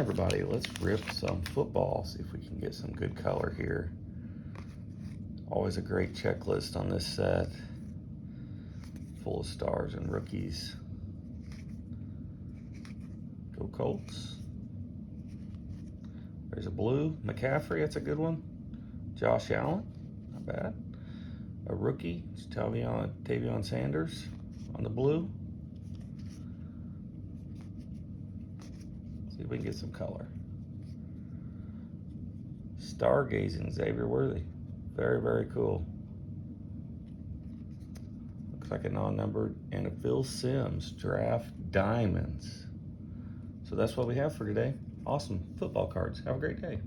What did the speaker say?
Everybody, let's rip some football, see if we can get some good color here. Always a great checklist on this set. Full of stars and rookies. Go Colts. There's a blue. McCaffrey, that's a good one. Josh Allen, not bad. A rookie, it's Tavion Sanders on the blue. See if we can get some color. Stargazing, Xavier Worthy. Very, very cool. Looks like a non-numbered. And a Phil Simms Draft Diamonds. So that's what we have for today. Awesome football cards. Have a great day.